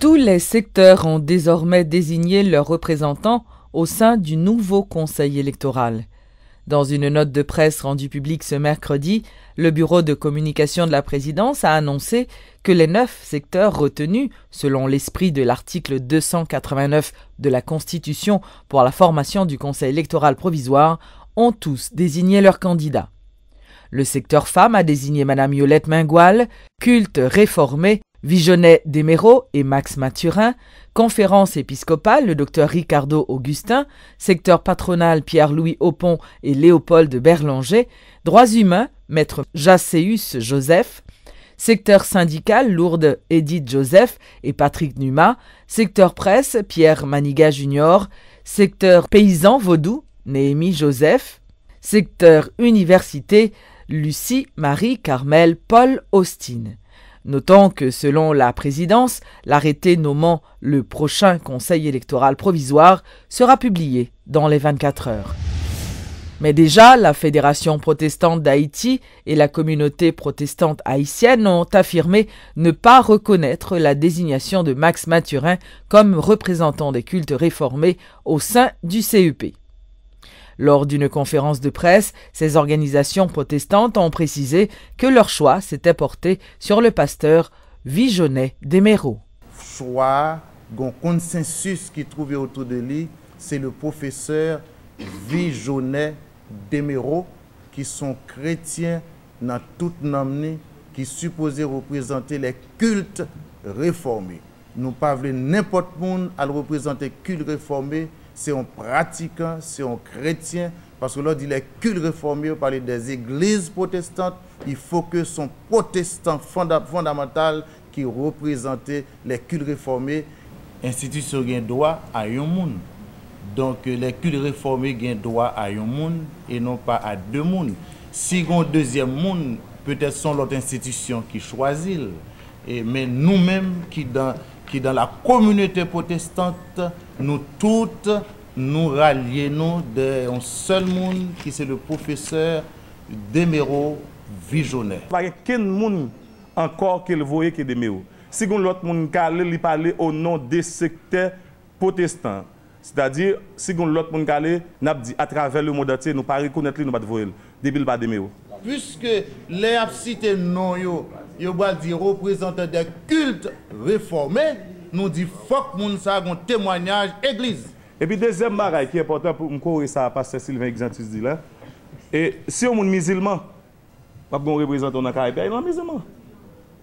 Tous les secteurs ont désormais désigné leurs représentants au sein du nouveau Conseil électoral. Dans une note de presse rendue publique ce mercredi, le bureau de communication de la présidence a annoncé que les 9 secteurs retenus, selon l'esprit de l'article 289 de la Constitution pour la formation du Conseil électoral provisoire, ont tous désigné leurs candidats. Le secteur femmes a désigné Mme Yolette Mingual, culte réformé, Vijonnet Desméraud et Max Mathurin, conférence épiscopale le Dr Ricardo Augustin, secteur patronal Pierre-Louis Oppon et Léopold Berlanger, droits humains Maître Jacéus Joseph, secteur syndical Lourdes Edith Joseph et Patrick Numa, secteur presse Pierre Maniga Junior, secteur paysan vaudou Néhémie Joseph, secteur université Lucie Marie Carmel Paul Austin. Notons que selon la présidence, l'arrêté nommant le prochain conseil électoral provisoire sera publié dans les 24 heures. Mais déjà, la Fédération protestante d'Haïti et la communauté protestante haïtienne ont affirmé ne pas reconnaître la désignation de Max Mathurin comme représentant des cultes réformés au sein du CEP. Lors d'une conférence de presse, ces organisations protestantes ont précisé que leur choix s'était porté sur le pasteur Vijonnet Desméraud. Choix, un consensus qui trouvé autour de lui, c'est le professeur Vijonnet Desméraud, qui sont chrétiens dans toute l'année, qui supposé représenter les cultes réformés. Nous ne pouvons pas n'importe qui à représenter culte réformé. C'est un pratiquant, c'est un chrétien, parce que là, il est culte réformé, on parle des églises protestantes, il faut que son protestant fondamental qui représente les cultes réformés. L'institution a droit à un monde. Donc, les cultes réformés ont droit à un monde et non pas à deux mondes. Si un deuxième monde, peut-être sont l'autre institution qui choisit. Mais nous-mêmes qui dans la communauté protestante, nous toutes, nous rallions d'un seul monde qui c'est le professeur Desméraud Vijonnet. Il n'y a aucun monde encore qui le voyait que Desméraud. Si l'autre monde qui parle au nom des secteurs protestants, c'est-à-dire si l'autre monde qui n'a dit à travers le monde entier, nous ne pas reconnaître lui, nous ne pas voir depuis le bas Desméraud. Puisque les cités non yo va dire représentant des cultes réformés, nous dit faut que moun sa un témoignage église. Et puis deuxième bagaille qui est important pour me corriger ça pasteur Sylvain Exantus dit là. Et si on est musulman, pas bon représentant dans Caraïbes, il est musulman.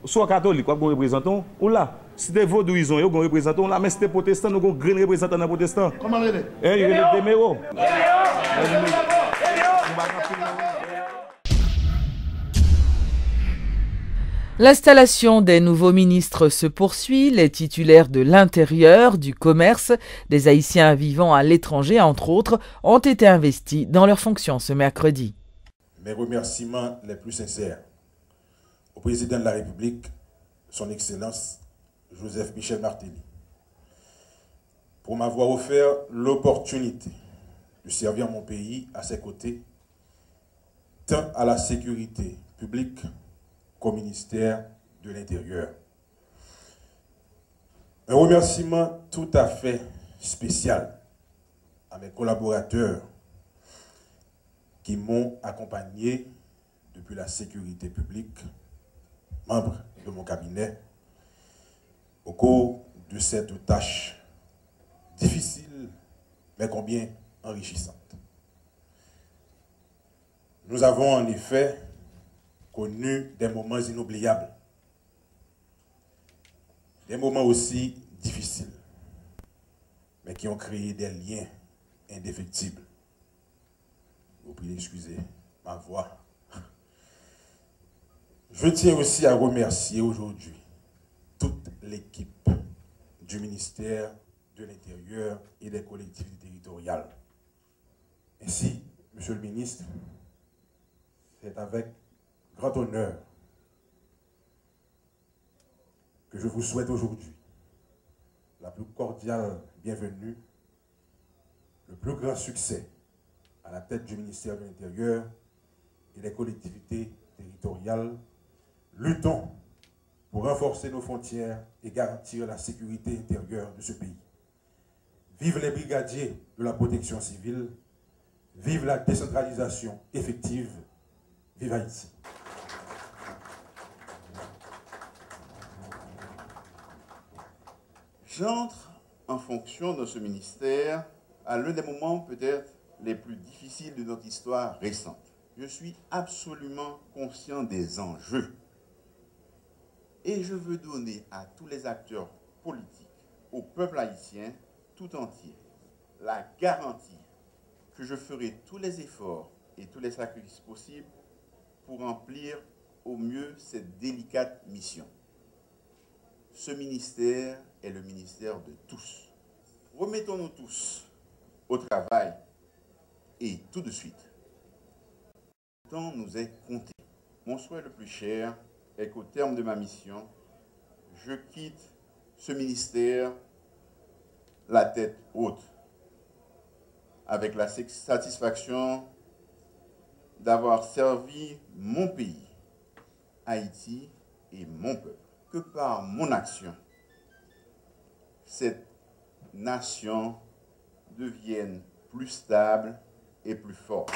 Soit catholique, pas bon représentant ou là. Si des vaudouisons, il y a un représentant là, mais si des protestants, nous avons un grand représentant dans les protestants. Comment il est? Il est Desméraud. L'installation des nouveaux ministres se poursuit. Les titulaires de l'intérieur, du commerce, des Haïtiens vivant à l'étranger, entre autres, ont été investis dans leurs fonctions ce mercredi. Mes remerciements les plus sincères au président de la République, son Excellence Joseph Michel Martelly, pour m'avoir offert l'opportunité de servir mon pays à ses côtés, tant à la sécurité publique qu'au ministère de l'Intérieur. Un remerciement tout à fait spécial à mes collaborateurs qui m'ont accompagné depuis la sécurité publique, membres de mon cabinet, au cours de cette tâche difficile, mais combien enrichissante. Nous avons en effet connu des moments inoubliables, des moments aussi difficiles, mais qui ont créé des liens indéfectibles. Je vous prie d'excuser ma voix. Je tiens aussi à remercier aujourd'hui toute l'équipe du ministère de l'Intérieur et des collectivités territoriales. Ainsi, Monsieur le ministre, c'est avec grand honneur que je vous souhaite aujourd'hui la plus cordiale bienvenue, le plus grand succès à la tête du ministère de l'Intérieur et des collectivités territoriales. Luttons pour renforcer nos frontières et garantir la sécurité intérieure de ce pays. Vive les brigadiers de la protection civile, vive la décentralisation effective, vive Haïti. J'entre en fonction de ce ministère à l'un des moments peut-être les plus difficiles de notre histoire récente. Je suis absolument conscient des enjeux et je veux donner à tous les acteurs politiques, au peuple haïtien tout entier, la garantie que je ferai tous les efforts et tous les sacrifices possibles pour remplir au mieux cette délicate mission. Ce ministère est le ministère de tous. Remettons-nous tous au travail et tout de suite. Le temps nous est compté. Mon souhait le plus cher est qu'au terme de ma mission, je quitte ce ministère la tête haute, avec la satisfaction d'avoir servi mon pays, Haïti et mon peuple. Que par mon action, cette nation devienne plus stable et plus forte.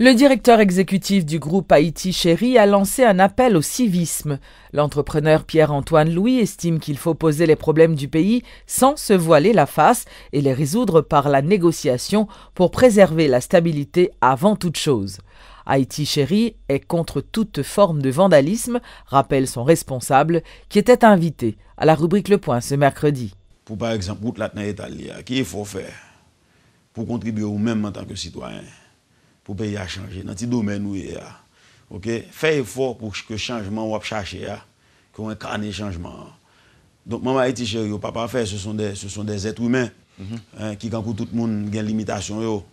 Le directeur exécutif du groupe Haïti Chéri a lancé un appel au civisme. L'entrepreneur Pierre-Antoine Louis estime qu'il faut poser les problèmes du pays sans se voiler la face et les résoudre par la négociation pour préserver la stabilité avant toute chose. Haïti Chéri est contre toute forme de vandalisme, rappelle son responsable, qui était invité à la rubrique Le Point ce mercredi. Pour par exemple, route là Italie, qui il faut faire pour contribuer au même en tant que citoyen, pour payer à changer dans petit domaine où il y a. OK, fait effort pour que changement ou chercher qu'on incarne changement. Donc maman Haïti Chéri, papa fait ce sont des êtres humains qui quand tout le monde a limitation yo.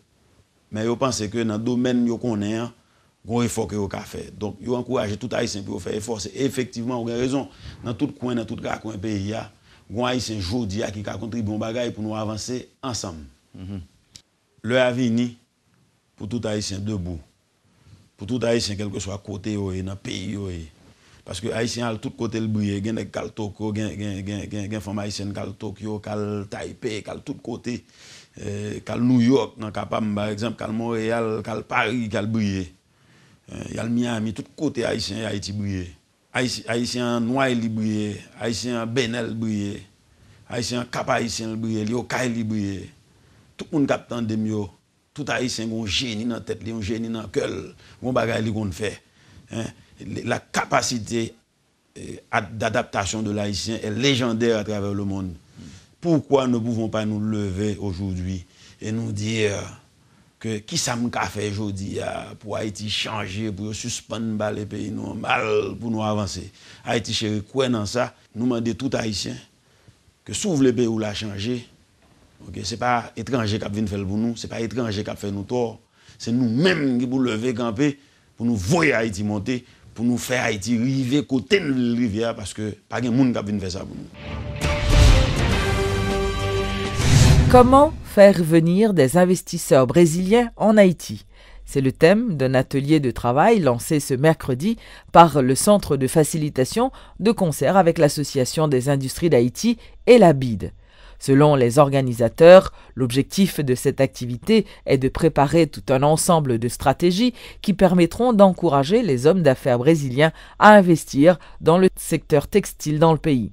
Mais yo pense que dans le domaine yo connaît un effort que yo ka fait. Donc yo encourage tout haïtien pour faire effort, c'est effectivement on a raison dans tout coin pays a gon haïtien jodi qui ka contribuer au bagage pour nous avancer ensemble. Le avenir pour tout haïtien debout. Pour tout haïtien quel que soit côté yo et dans pays yo. Parce que haïtien à tout côté le briller, gen kal Tokyo, gen femme haïtienne kal Tokyo, kal Taipei, kal tout côté, kal New York, dans capable par exemple, kal Montréal, kal Paris, kal briller. Y a le Miami, tout côté haïtien Haïti briller. Haïtien Noir li briller, haïtien Benel briller, haïtien Cap haïtien briller, li Okaï li briller. Tout le monde capte de mieux. Tout haïtien a un génie dans la tête, un génie dans le cœur, un bagage qu'on fait. La capacité d'adaptation de l'haïtien est légendaire à travers le monde. Pourquoi ne pouvons pas nous lever aujourd'hui et nous dire que qui ça m'a fait aujourd'hui pour Haïti changer, pour suspendre les pays normal, pour nous avancer. Haïti Chéri, quoi dans ça, nous demandons tout haïtien que s'ouvre le pays où l'a changé. Okay, ce n'est pas étranger qui vient faire pour nous, ce n'est pas étranger qui fait nous tort. C'est nous-mêmes qui pour lever camper, pour nous voir Haïti monter, pour nous faire Haïti river côté de la rivière, parce que pas de monde qui vient faire ça pour nous. Comment faire venir des investisseurs brésiliens en Haïti? C'est le thème d'un atelier de travail lancé ce mercredi par le Centre de facilitation de concert avec l'Association des industries d'Haïti et la BID. Selon les organisateurs, l'objectif de cette activité est de préparer tout un ensemble de stratégies qui permettront d'encourager les hommes d'affaires brésiliens à investir dans le secteur textile dans le pays.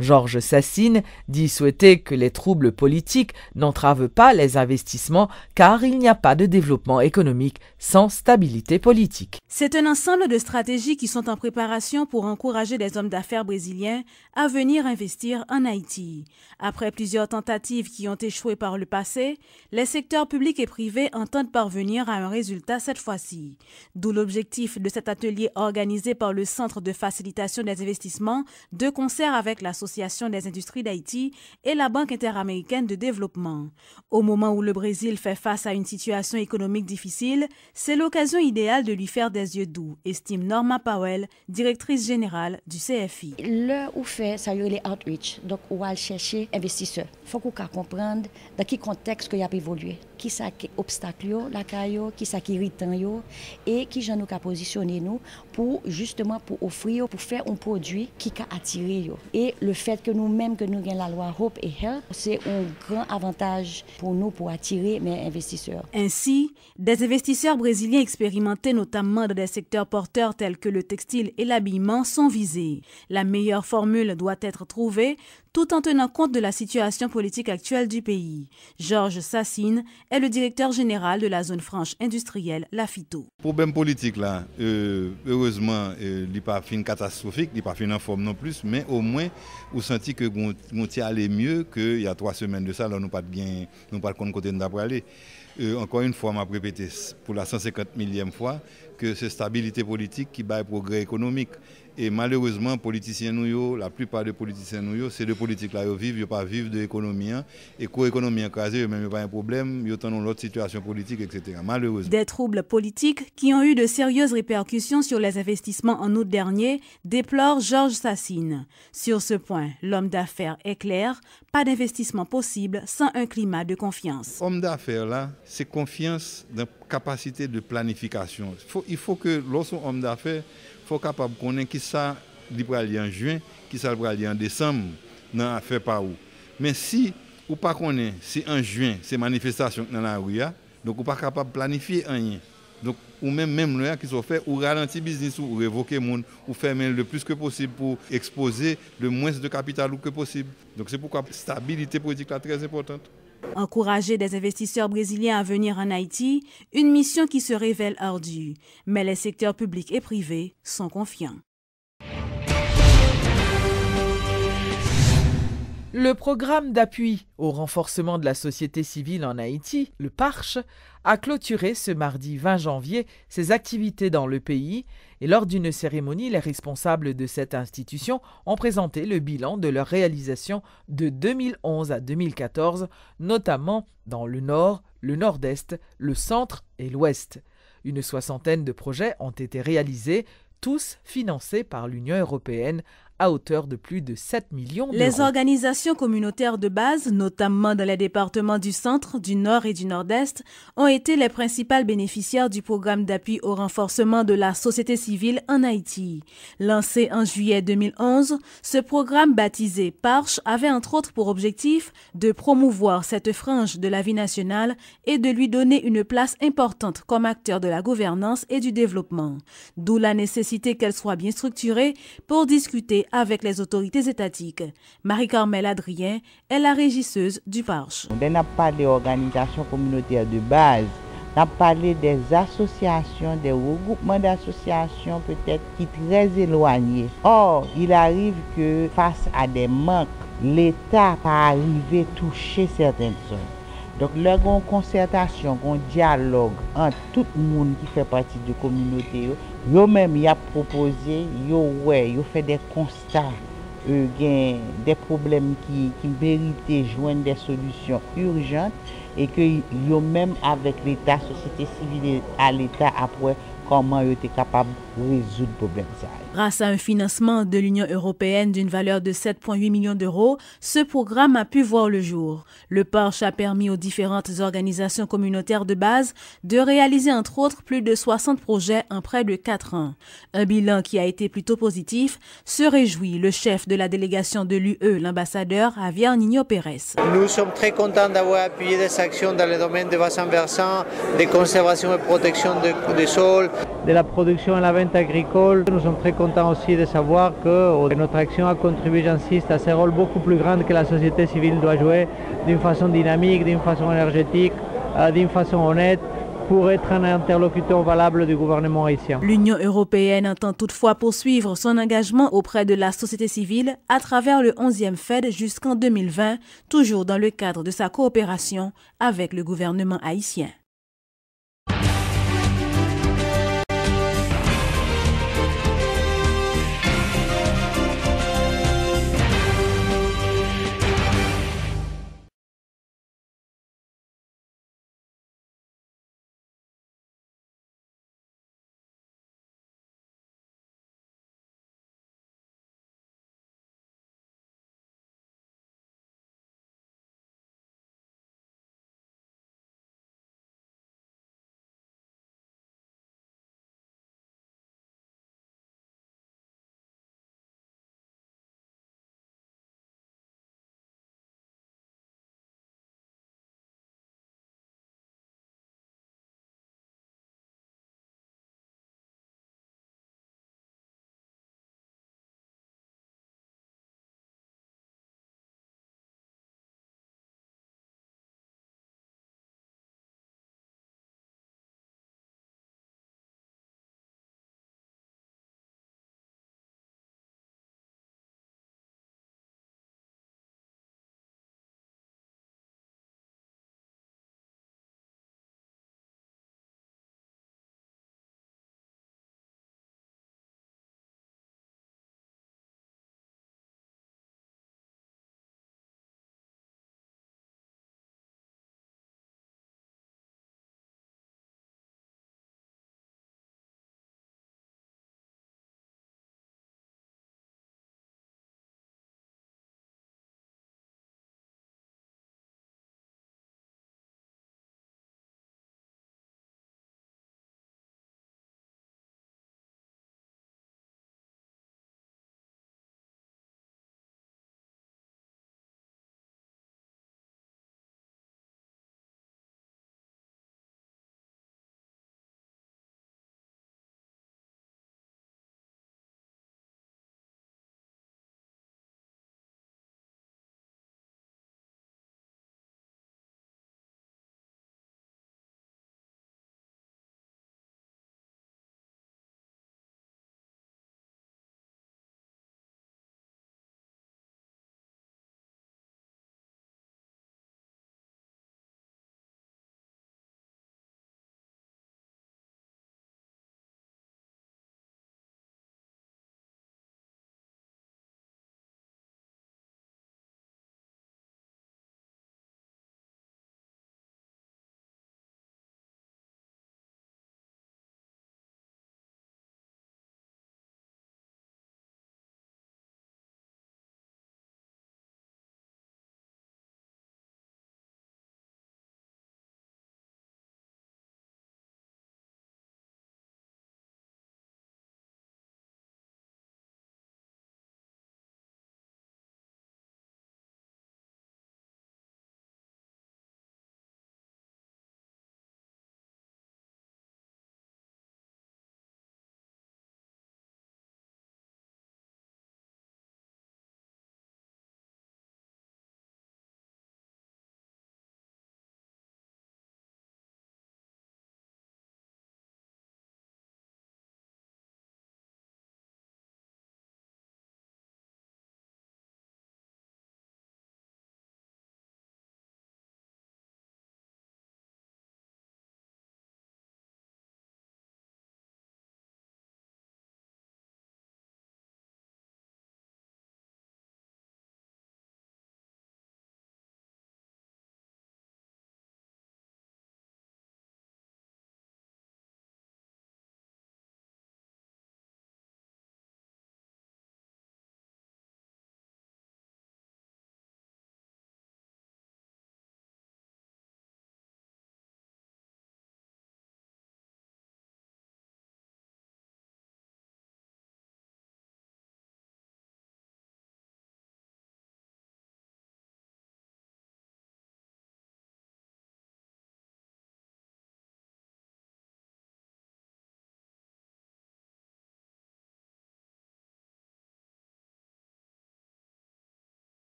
Georges Sassine dit souhaiter que les troubles politiques n'entravent pas les investissements car il n'y a pas de développement économique sans stabilité politique. C'est un ensemble de stratégies qui sont en préparation pour encourager les hommes d'affaires brésiliens à venir investir en Haïti. Après plusieurs tentatives qui ont échoué par le passé, les secteurs publics et privés entendent parvenir à un résultat cette fois-ci. D'où l'objectif de cet atelier organisé par le Centre de facilitation des investissements de concert avec l'Association l'Association des industries d'Haïti et la Banque interaméricaine de développement. Au moment où le Brésil fait face à une situation économique difficile, c'est l'occasion idéale de lui faire des yeux doux, estime Norma Powell, directrice générale du CFI. Là où fait ça y est les outreach, donc où aller chercher investisseurs. Faut qu'on comprendre dans quel contexte qu'il y a évolué, qui ça qui obstacle la caillou, qui ça qui irritant yo et qui j'en nous qu'a positionner nous pour justement pour offrir pour faire un produit qui a attiré yo. Et le fait que nous-mêmes que nous gagnons la loi Hope et Health, c'est un grand avantage pour nous pour attirer mes investisseurs. Ainsi, des investisseurs brésiliens expérimentés notamment dans des secteurs porteurs tels que le textile et l'habillement sont visés. La meilleure formule doit être trouvée tout en tenant compte de la situation politique actuelle du pays. Georges Sassine est le directeur général de la zone franche industrielle Lafito. Le problème politique là, heureusement, il n'est pas fin catastrophique, il n'est pas fin en forme non plus, mais au moins, vous sentez que vous allez mieux qu'il y a 3 semaines de ça, là, nous pas de côté d'après aller. Encore une fois, je répété pour la 150 millième fois que c'est stabilité politique qui bat progrès économique. Et malheureusement, politiciens nous, la plupart des politiciens nous, c'est de politique là, ils vivent, ils pas vivre de l'économie. Et quand l'économie est écrasée, même pas un problème, ils ont l'autre situation politique, etc. Malheureusement. Des troubles politiques qui ont eu de sérieuses répercussions sur les investissements en août dernier, déplore Georges Sassine. Sur ce point, l'homme d'affaires est clair, pas d'investissement possible sans un climat de confiance. Homme d'affaires là, c'est confiance dans la capacité de planification. Il faut que lorsqu'on est homme d'affaires, il faut capable de connaître qui ça va aller en juin, qui ça va aller en décembre, dans l'affaire par où. Mais si ou pas connaît, si en juin, c'est manifestation dans la rue, donc ou pas capable de planifier rien. Donc ou même là qui sont fait ou ralentir business ou révoquer monde ou fermer le plus que possible pour exposer le moins de capital que possible. Donc c'est pourquoi la stabilité politique est très importante. Encourager des investisseurs brésiliens à venir en Haïti, une mission qui se révèle ardue. Mais les secteurs publics et privés sont confiants. Le programme d'appui au renforcement de la société civile en Haïti, le PARCH, a clôturé ce mardi 20 janvier ses activités dans le pays et lors d'une cérémonie, les responsables de cette institution ont présenté le bilan de leur réalisation de 2011 à 2014, notamment dans le Nord, le Nord-Est, le Centre et l'Ouest. Une 60aine de projets ont été réalisés, tous financés par l'Union européenne à hauteur de plus de 7 millions d'euros. Les organisations communautaires de base, notamment dans les départements du Centre, du Nord et du Nord-Est, ont été les principales bénéficiaires du programme d'appui au renforcement de la société civile en Haïti. Lancé en juillet 2011, ce programme baptisé PARCH avait entre autres pour objectif de promouvoir cette frange de la vie nationale et de lui donner une place importante comme acteur de la gouvernance et du développement. D'où la nécessité qu'elle soit bien structurée pour discuter avec les autorités étatiques. Marie-Carmel Adrien est la régisseuse du PARCH. On n'a pas d'organisations communautaires de base, on a parlé des associations, des regroupements d'associations peut-être qui sont très éloignés. Or, il arrive que face à des manques, l'État va arriver à toucher certaines zones. Donc, là, il y a une concertation, un dialogue entre tout le monde qui fait partie de la communauté. Eux-mêmes, ils ont proposé, ils ont fait des constats, des problèmes qui méritent joindre des solutions urgentes et que eux-mêmes, avec l'État, société civile à l'État, après, comment ils étaient capables de résoudre le problème. Grâce à un financement de l'Union européenne d'une valeur de 7,8 millions d'euros, ce programme a pu voir le jour. Le PARCH a permis aux différentes organisations communautaires de base de réaliser entre autres plus de 60 projets en près de 4 ans. Un bilan qui a été plutôt positif, se réjouit le chef de la délégation de l'UE, l'ambassadeur Javier Nino Pérez. Nous sommes très contents d'avoir appuyé des actions dans le domaine de bassin versant, de conservation et protection des sols. De la production et la vente agricole, nous sommes très contents aussi de savoir que notre action a contribué, j'insiste, à ce rôle beaucoup plus grand que la société civile doit jouer d'une façon dynamique, d'une façon énergétique, d'une façon honnête, pour être un interlocuteur valable du gouvernement haïtien. L'Union européenne entend toutefois poursuivre son engagement auprès de la société civile à travers le 11e FED jusqu'en 2020, toujours dans le cadre de sa coopération avec le gouvernement haïtien.